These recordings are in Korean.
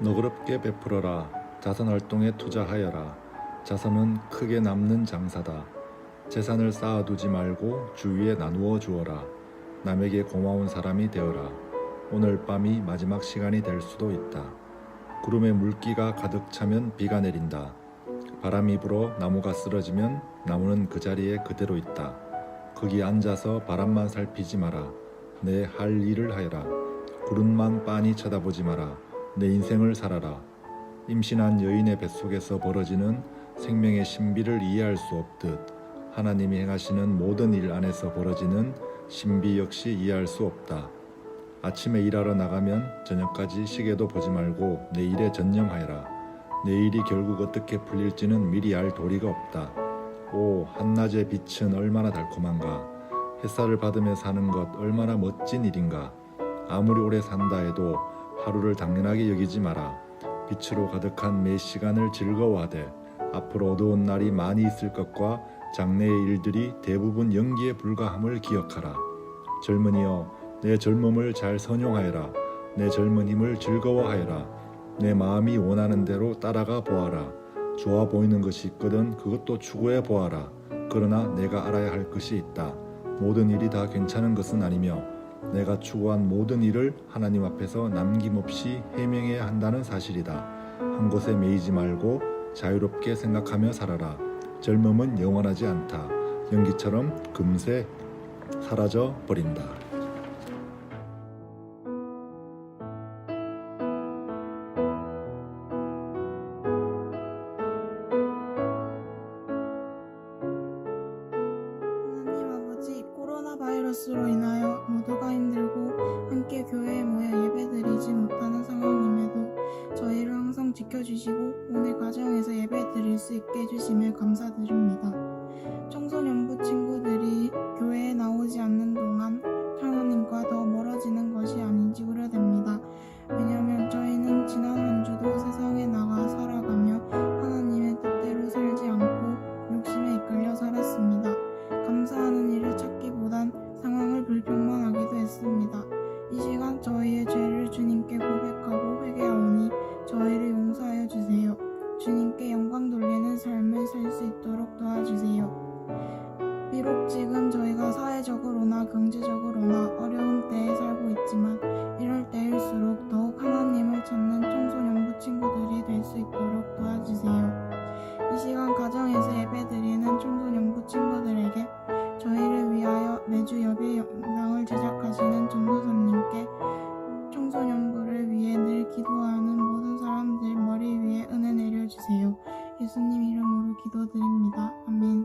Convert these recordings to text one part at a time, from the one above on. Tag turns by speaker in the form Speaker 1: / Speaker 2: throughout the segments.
Speaker 1: 너그럽게 베풀어라. 자선활동에 투자하여라. 자선은 크게 남는 장사다. 재산을 쌓아두지 말고 주위에 나누어 주어라. 남에게 고마운 사람이 되어라. 오늘 밤이 마지막 시간이 될 수도 있다. 구름에 물기가 가득 차면 비가 내린다. 바람이 불어 나무가 쓰러지면 나무는 그 자리에 그대로 있다. 거기 앉아서 바람만 살피지 마라. 내 할 일을 하여라. 구름만 빤히 쳐다보지 마라. 내 인생을 살아라. 임신한 여인의 뱃속에서 벌어지는 생명의 신비를 이해할 수 없듯 하나님이 행하시는 모든 일 안에서 벌어지는 신비 역시 이해할 수 없다. 아침에 일하러 나가면 저녁까지 시계도 보지 말고 내 일에 전념하여라. 내일이 결국 어떻게 풀릴지는 미리 알 도리가 없다. 오, 한낮의 빛은 얼마나 달콤한가. 햇살을 받으며 사는 것 얼마나 멋진 일인가. 아무리 오래 산다 해도 하루를 당연하게 여기지 마라. 빛으로 가득한 매 시간을 즐거워하되 앞으로 어두운 날이 많이 있을 것과 장래의 일들이 대부분 연기에 불과함을 기억하라. 젊은이여, 내 젊음을 잘 선용하여라. 내 젊은 힘을 즐거워하여라. 내 마음이 원하는 대로 따라가 보아라. 좋아 보이는 것이 있거든 그것도 추구해 보아라. 그러나 내가 알아야 할 것이 있다. 모든 일이 다 괜찮은 것은 아니며 내가 추구한 모든 일을 하나님 앞에서 남김없이 해명해야 한다는 사실이다. 한 곳에 매이지 말고 자유롭게 생각하며 살아라. 젊음은 영원하지 않다. 연기처럼 금세 사라져 버린다.
Speaker 2: 하나님 아버지, 코로나 바이러스로 인하여 모두가 힘들고 함께 교회에 모여 예배드리지 못하는 상황임에도 저희를 항상 지켜주시고 오늘 가정에서 예배드릴 수 있게 해주심에 감사드립니다. 청소년부 친구들이 교회에 나오지 않는 동안 하나님과 더 멀어지는 것이 아닌지 우려됩니다. 왜냐하면 저희는 지난 한 주도 세상에 나가 살아가며 하나님의 뜻대로 살지 않고 욕심에 이끌려 살았습니다. 감사하는 일을 찾기보단 상황을 불평만 하기도 했습니다. 이 시간 저희의 죄를 주님께 고백하고 회개하오니 저희를 용서하여 주세요. 주님께 영광 돌리는 삶을 살 수 있도록 도와주세요. 비록 지금 저희가 사회적으로나 경제적으로나 어려운 때에 살고 있지만 이럴 때일수록 더욱 하나님을 찾는 청소년부 친구들이 될 수 있도록 도와주세요. 이 시간 가정에서 예배드리는 청소년부 친구들에게 저희를 위하여 매주 예배 영상을 제작하시는 전도사님께 청소년부를 위해 늘 기도하는 모든 사람들 머리 위에 은혜 내려주세요. 예수님 이름으로 기도드립니다. 아멘.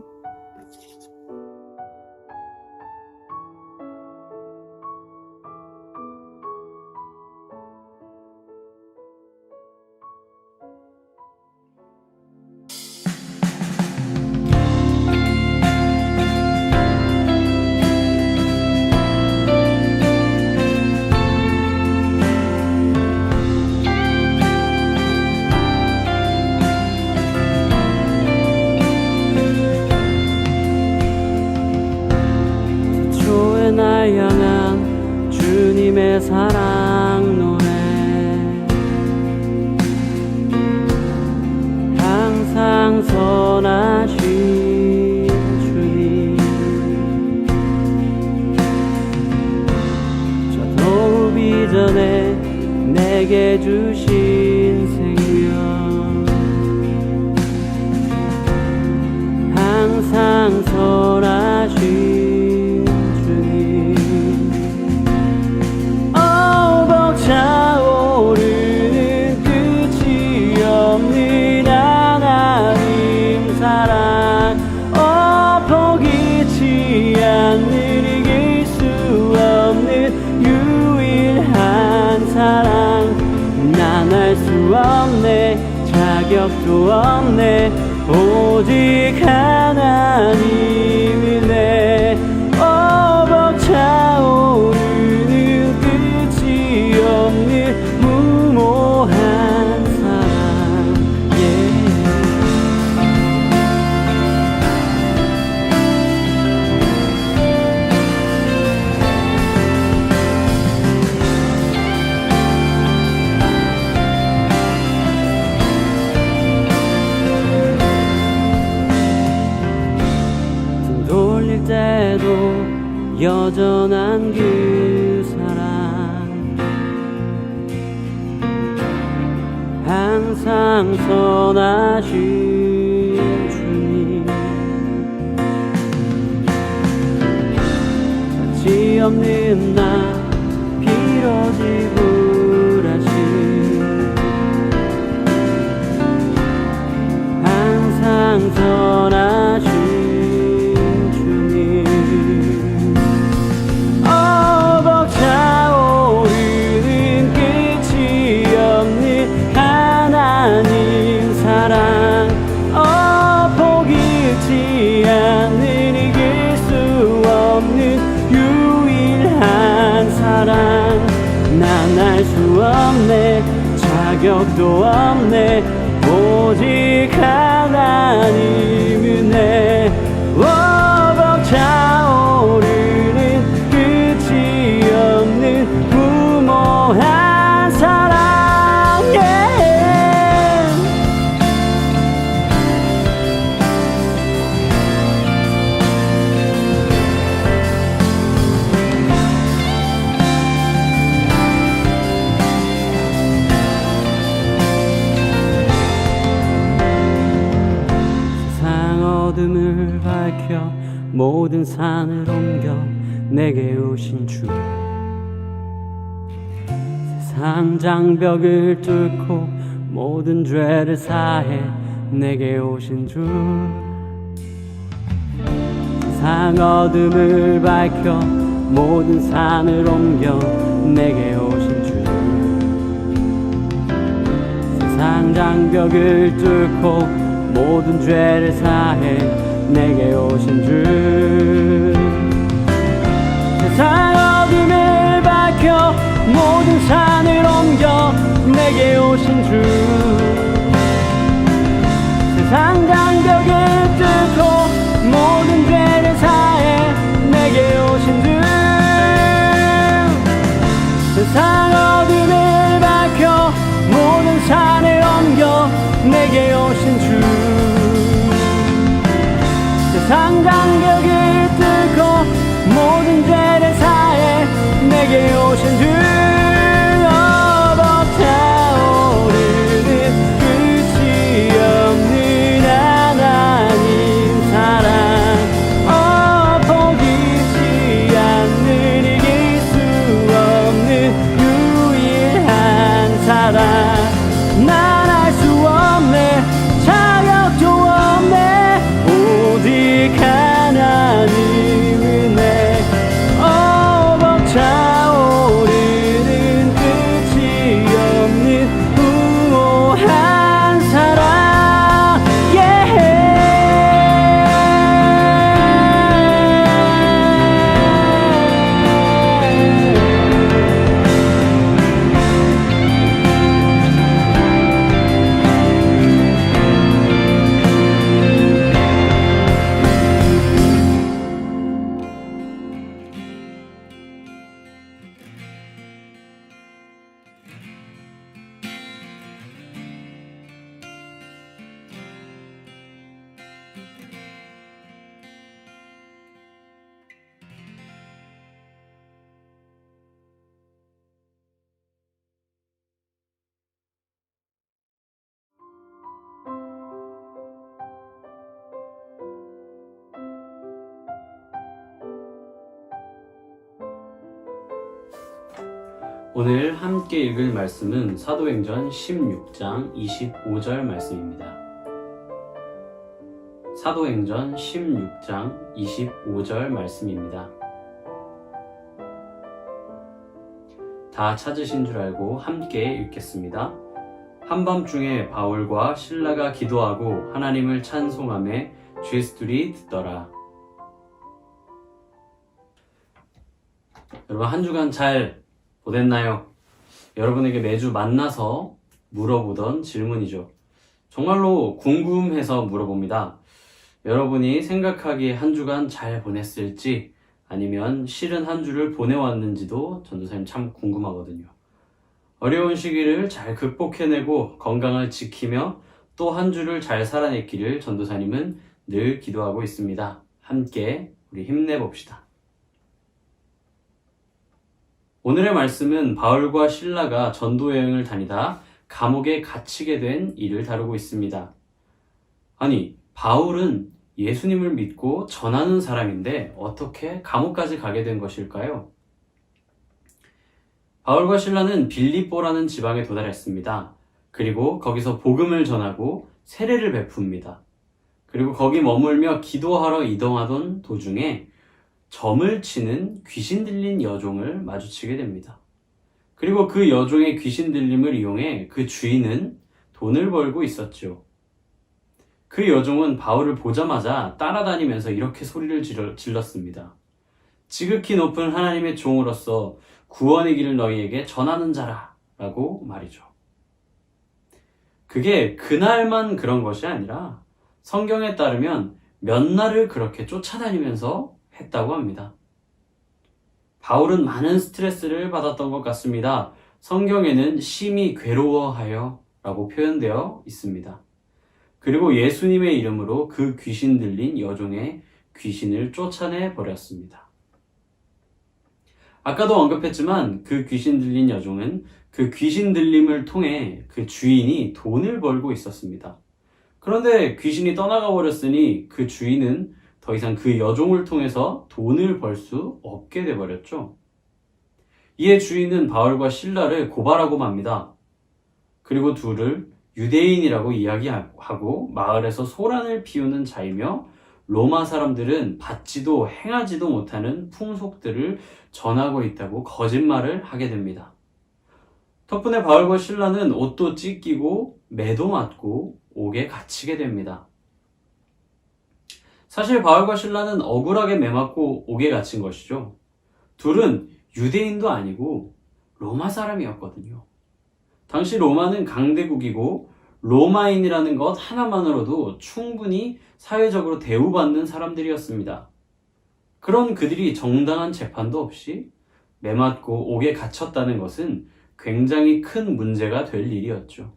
Speaker 3: 날 향한 주님의 사랑 노래 항상 선하신 주님 저 더우기 전에 내게 주신 생명 항상 선하신 차오르는 끝이 없는 하나님 사랑 포기치 않는 이길 수 없는 유일한 사랑 난 알 수 없네 자격도 없네 오직 하나님이네 벅차오르는 끝이 없는 무모한 사랑 여전한 그 사랑 항상 선하신 주님 가치 없는 나 피로 지불하신 항상 선하신 주님 벅차오르는 끝이 없는 하나님 사랑 포기치 않는 이길 수 없는 유일한 사랑 난 알 수 없네 자격도 없네 오직 하나님 은혜 벅차오르는 끝이 없는 무모한 사랑 세상 어둠을 밝혀 모든 산을 옮겨 내게 오신 주 세상 장벽을 뚫고 모든 죄를 사해 내게 오신 주 세상 어둠을 밝혀 모든 산을 옮겨 내게 오신 주 세상 장벽을 뚫고 모든 죄를 사해 내게 오신 주 세상 어둠을 밝혀 모든 산을 옮겨 내게 오신 주 세상 장벽을 뚫고 모든 죄를 사해 내게 오신 주 세상 어둠을 밝혀 모든 산을 옮겨 내게 오신 주 세상 장벽을 뚫고 모든 죄를 사해 내게 오신 주 벅차오르는 끝이 없는 하나님 사랑 포기치 않는 이길 수 없는 유일한 사랑 난 알 수 없네 자격도 없네 오직 하나님 은혜 벅차오르는 끝이 없는 무모한 사랑 오늘 함께 읽을 말씀은 사도행전 16장 25절 말씀입니다. 사도행전 16장 25절 말씀입니다. 다 찾으신 줄 알고 함께 읽겠습니다. 한밤중에 바울과 실라가 기도하고 하나님을 찬송하며 죄수들이 듣더라. 여러분 한 주간 잘 보냈나요? 여러분에게 매주 만나서 물어보던 질문이죠. 정말로 궁금해서 물어봅니다. 여러분이 생각하기에 한 주간 잘 보냈을지 아니면 싫은 한 주를 보내왔는지도 전도사님 참 궁금하거든요. 어려운 시기를 잘 극복해내고 건강을 지키며 또 한 주를 잘 살아냈기를 전도사님은 늘 기도하고 있습니다. 함께 우리 힘내봅시다. 오늘의 말씀은 바울과 실라가 전도 여행을 다니다 감옥에 갇히게 된 일을 다루고 있습니다. 아니, 바울은 예수님을 믿고 전하는 사람인데 어떻게 감옥까지 가게 된 것일까요? 바울과 실라는 빌립보라는 지방에 도달했습니다. 그리고 거기서 복음을 전하고 세례를 베풉니다. 그리고 거기 머물며 기도하러 이동하던 도중에 점을 치는 귀신 들린 여종을 마주치게 됩니다. 그리고 그 여종의 귀신 들림을 이용해 그 주인은 돈을 벌고 있었죠. 그 여종은 바울을 보자마자 따라다니면서 이렇게 소리를 질렀습니다. 지극히 높은 하나님의 종으로서 구원의 길을 너희에게 전하는 자라 라고 말이죠. 그게 그날만 그런 것이 아니라 성경에 따르면 몇 날을 그렇게 쫓아다니면서 했다고 합니다. 바울은 많은 스트레스를 받았던 것 같습니다. 성경에는 심히 괴로워하여 라고 표현되어 있습니다. 그리고 예수님의 이름으로 그 귀신 들린 여종의 귀신을 쫓아내 버렸습니다. 아까도 언급했지만 그 귀신 들린 여종은 그 귀신 들림을 통해 그 주인이 돈을 벌고 있었습니다. 그런데 귀신이 떠나가 버렸으니 그 주인은 더 이상 그 여종을 통해서 돈을 벌 수 없게 돼버렸죠. 이에 주인은 바울과 실라를 고발하고 맙니다. 그리고 둘을 유대인이라고 이야기하고 마을에서 소란을 피우는 자이며 로마 사람들은 받지도 행하지도 못하는 풍속들을 전하고 있다고 거짓말을 하게 됩니다. 덕분에 바울과 실라는 옷도 찢기고 매도 맞고 옥에 갇히게 됩니다. 사실 바울과 실라는 억울하게 매맞고 옥에 갇힌 것이죠. 둘은 유대인도 아니고 로마 사람이었거든요. 당시 로마는 강대국이고 로마인이라는 것 하나만으로도 충분히 사회적으로 대우받는 사람들이었습니다. 그런 그들이 정당한 재판도 없이 매맞고 옥에 갇혔다는 것은 굉장히 큰 문제가 될 일이었죠.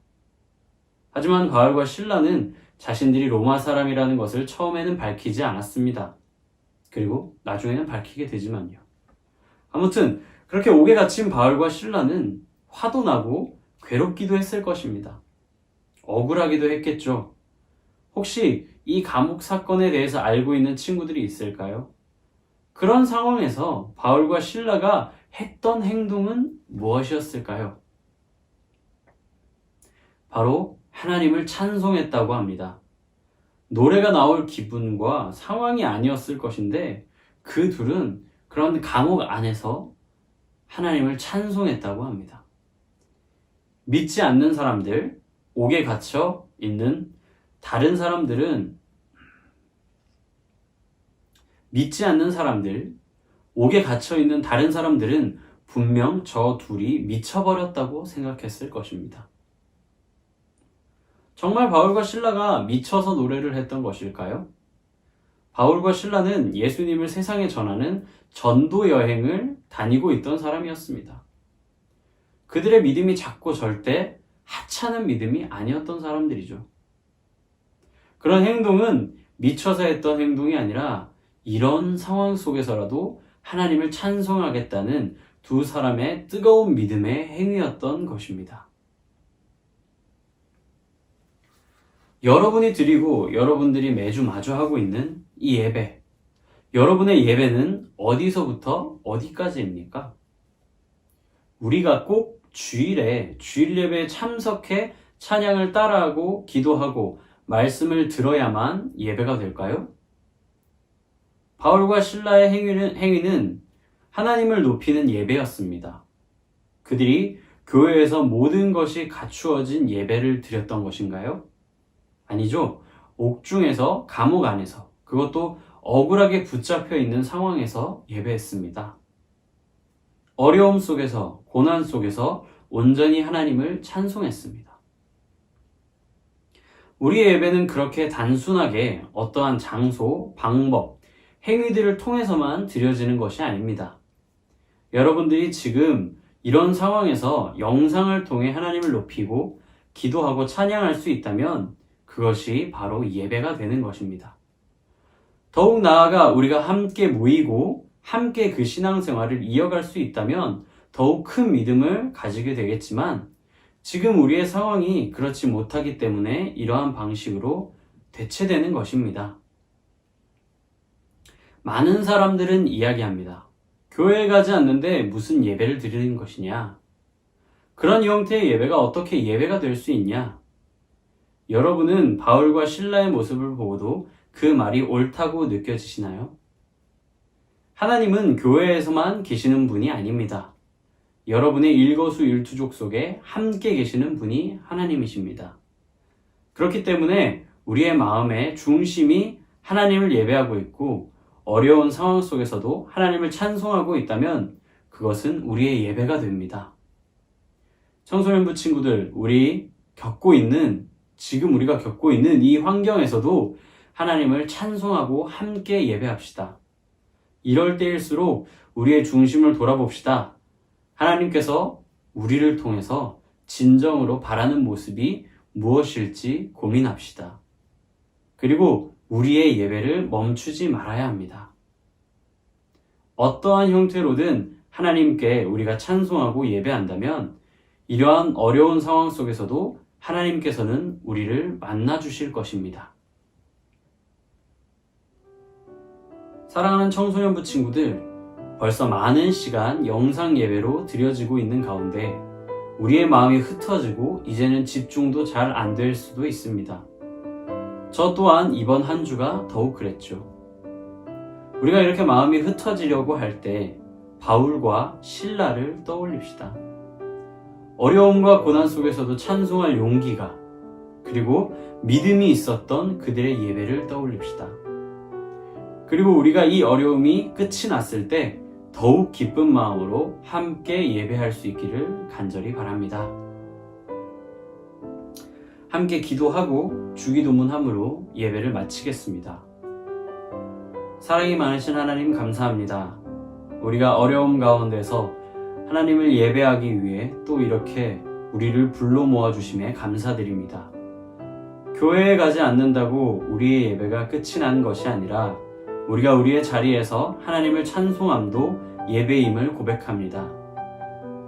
Speaker 3: 하지만 바울과 실라는 자신들이 로마 사람이라는 것을 처음에는 밝히지 않았습니다. 그리고 나중에는 밝히게 되지만요. 아무튼 그렇게 옥에 갇힌 바울과 실라는 화도 나고 괴롭기도 했을 것입니다. 억울하기도 했겠죠. 혹시 이 감옥 사건에 대해서 알고 있는 친구들이 있을까요? 그런 상황에서 바울과 실라가 했던 행동은 무엇이었을까요? 바로 하나님을 찬송했다고 합니다. 노래가 나올 기분과 상황이 아니었을 것인데 그 둘은 그런 감옥 안에서 하나님을 찬송했다고 합니다. 믿지 않는 사람들, 옥에 갇혀 있는 다른 사람들은 믿지 않는 사람들, 옥에 갇혀 있는 다른 사람들은 분명 저 둘이 미쳐버렸다고 생각했을 것입니다. 정말 바울과 실라가 미쳐서 노래를 했던 것일까요? 바울과 실라는 예수님을 세상에 전하는 전도 여행을 다니고 있던 사람이었습니다. 그들의 믿음이 작고 절대 하찮은 믿음이 아니었던 사람들이죠. 그런 행동은 미쳐서 했던 행동이 아니라 이런 상황 속에서라도 하나님을 찬송하겠다는 두 사람의 뜨거운 믿음의 행위였던 것입니다. 여러분이 드리고 여러분들이 매주 마주하고 있는 이 예배, 여러분의 예배는 어디서부터 어디까지입니까? 우리가 꼭 주일 예배에 참석해 찬양을 따라하고 기도하고 말씀을 들어야만 예배가 될까요? 바울과 실라의 행위는 하나님을 높이는 예배였습니다. 그들이 교회에서 모든 것이 갖추어진 예배를 드렸던 것인가요? 아니죠. 옥중에서, 감옥 안에서, 그것도 억울하게 붙잡혀 있는 상황에서 예배했습니다. 어려움 속에서, 고난 속에서 온전히 하나님을 찬송했습니다. 우리의 예배는 그렇게 단순하게 어떠한 장소, 방법, 행위들을 통해서만 드려지는 것이 아닙니다. 여러분들이 지금 이런 상황에서 영상을 통해 하나님을 높이고 기도하고 찬양할 수 있다면 그것이 바로 예배가 되는 것입니다. 더욱 나아가 우리가 함께 모이고 함께 그 신앙생활을 이어갈 수 있다면 더욱 큰 믿음을 가지게 되겠지만 지금 우리의 상황이 그렇지 못하기 때문에 이러한 방식으로 대체되는 것입니다. 많은 사람들은 이야기합니다. 교회에 가지 않는데 무슨 예배를 드리는 것이냐? 그런 형태의 예배가 어떻게 예배가 될 수 있냐? 여러분은 바울과 실라의 모습을 보고도 그 말이 옳다고 느껴지시나요? 하나님은 교회에서만 계시는 분이 아닙니다. 여러분의 일거수일투족 속에 함께 계시는 분이 하나님이십니다. 그렇기 때문에 우리의 마음의 중심이 하나님을 예배하고 있고 어려운 상황 속에서도 하나님을 찬송하고 있다면 그것은 우리의 예배가 됩니다. 청소년부 친구들, 지금 우리가 겪고 있는 이 환경에서도 하나님을 찬송하고 함께 예배합시다. 이럴 때일수록 우리의 중심을 돌아봅시다. 하나님께서 우리를 통해서 진정으로 바라는 모습이 무엇일지 고민합시다. 그리고 우리의 예배를 멈추지 말아야 합니다. 어떠한 형태로든 하나님께 우리가 찬송하고 예배한다면 이러한 어려운 상황 속에서도 하나님께서는 우리를 만나주실 것입니다. 사랑하는 청소년부 친구들, 벌써 많은 시간 영상 예배로 드려지고 있는 가운데 우리의 마음이 흩어지고 이제는 집중도 잘 안 될 수도 있습니다. 저 또한 이번 한 주가 더욱 그랬죠. 우리가 이렇게 마음이 흩어지려고 할 때 바울과 실라를 떠올립시다. 어려움과 고난 속에서도 찬송할 용기가 그리고 믿음이 있었던 그들의 예배를 떠올립시다. 그리고 우리가 이 어려움이 끝이 났을 때 더욱 기쁜 마음으로 함께 예배할 수 있기를 간절히 바랍니다. 함께 기도하고 주기도문함으로 예배를 마치겠습니다. 사랑이 많으신 하나님 감사합니다. 우리가 어려움 가운데서 하나님을 예배하기 위해 또 이렇게 우리를 불러 모아주심에 감사드립니다. 교회에 가지 않는다고 우리의 예배가 끝이 난 것이 아니라 우리가 우리의 자리에서 하나님을 찬송함도 예배임을 고백합니다.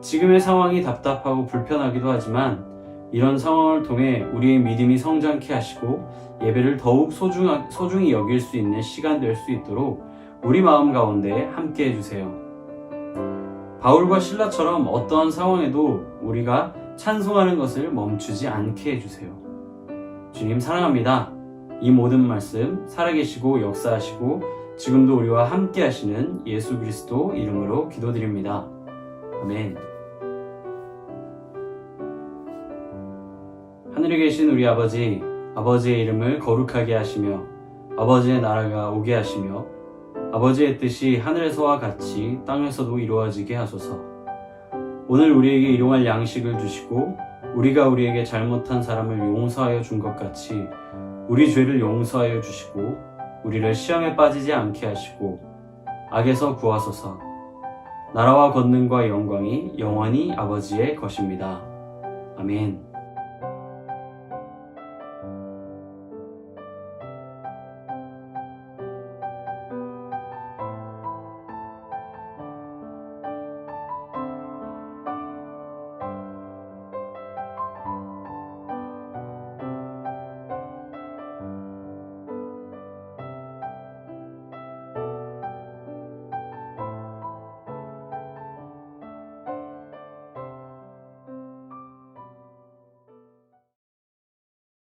Speaker 3: 지금의 상황이 답답하고 불편하기도 하지만 이런 상황을 통해 우리의 믿음이 성장케 하시고 예배를 더욱 소중히 여길 수 있는 시간 될 수 있도록 우리 마음 가운데 함께 해주세요. 바울과 실라처럼 어떠한 상황에도 우리가 찬송하는 것을 멈추지 않게 해주세요. 주님 사랑합니다. 이 모든 말씀 살아계시고 역사하시고 지금도 우리와 함께 하시는 예수 그리스도 이름으로 기도드립니다. 아멘. 하늘에 계신 우리 아버지, 아버지의 이름을 거룩하게 하시며 아버지의 나라가 오게 하시며 아버지의 뜻이 하늘에서와 같이 땅에서도 이루어지게 하소서. 오늘 우리에게 일용할 양식을 주시고 우리가 우리에게 잘못한 사람을 용서하여 준 것 같이 우리 죄를 용서하여 주시고 우리를 시험에 빠지지 않게 하시고 악에서 구하소서. 나라와 권능과 영광이 영원히 아버지의 것입니다. 아멘.